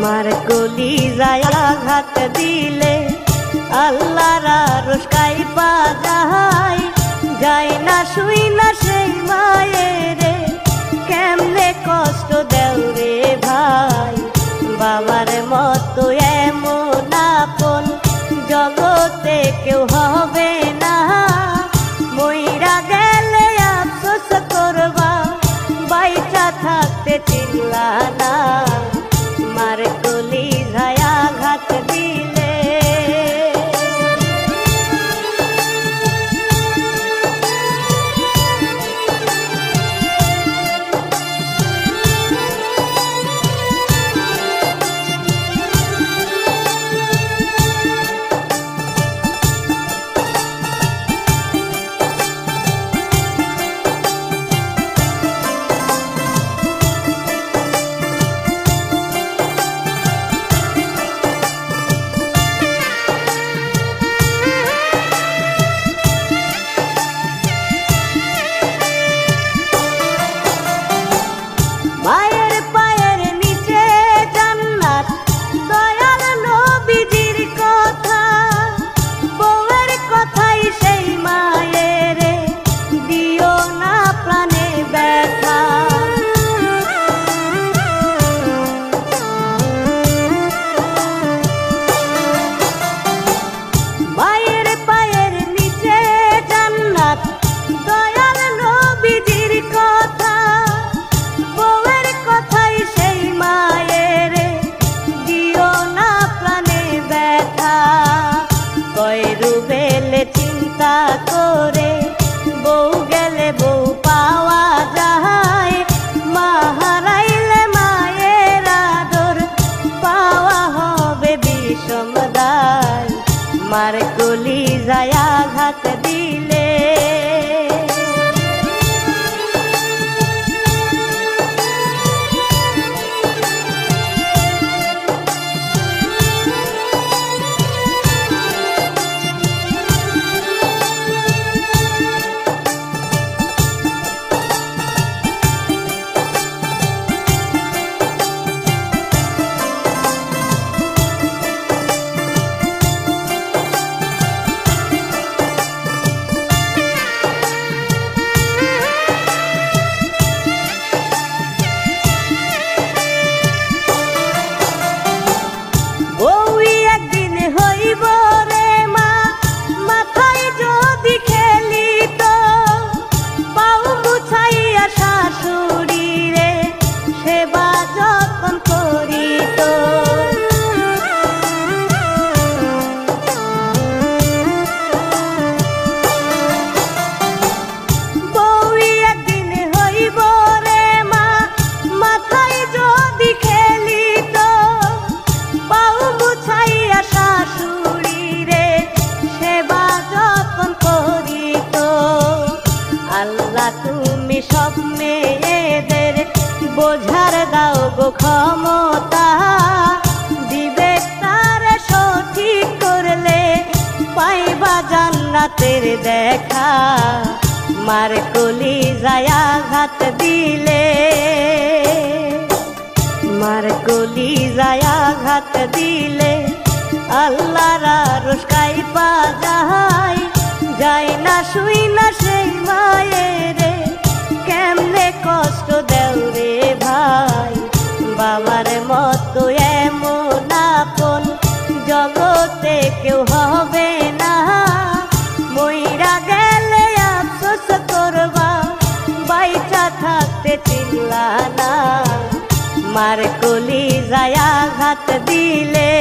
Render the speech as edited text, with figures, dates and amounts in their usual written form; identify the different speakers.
Speaker 1: মার কলিজায় আঘাত দিলে আল্লাহর আরশ কাঁইপা যায়, যায় না শুই না সেই মায়েরে, কেমনে কষ্ট দেও রে ভাই। বাবার মতো এমন আপন জগতে কেউ হবে না, মইরা গেলে আফসোস করবা, বাইচা থাকতে চিল্লা না। মার কলিজায় আঘাত দিলে মায়ের পায়ের নিচে জান্নাত, দয়াল নবীজির কথা, বউয়ের কথাই সেই মায়ের দিও না প্রাণে ব্যথা। মায়ের পায়ের নিচে জান্নাত, দয়াল নবীজির কথা, বউয়ের কথাই সেই মায়ের দিও না প্রাণে ব্যথা। কয় রুবেলে চিন্তা করে বউ গেলে বউ পাওয়া যায়, মা হারাইলে মায়ের আদর পাওয়া হবে বিষম দায়। মার কলিজায় আঘাত দিলে তুমি সব মেয়েদের বোঝার দাও গো ক্ষমতা, দিবে তার সঠিক করলে পাইবা জান্নাতের দেখা। মার কলিজায় আঘাত দিলে, মার কলিজায় আঘাত দিলে আল্লাহর আরশ কাঁইপা যায়, যায় না শুই না সেই মায়ের, কেমনে কষ্ট দেও রে ভাই। বাবার মতো এমন আপন জগতে কেউ হবে না, মইরা গেলে আফসোস করবা, বাইচা থাকতে চিল্লা না। মার কলিজায় আঘাত দিলে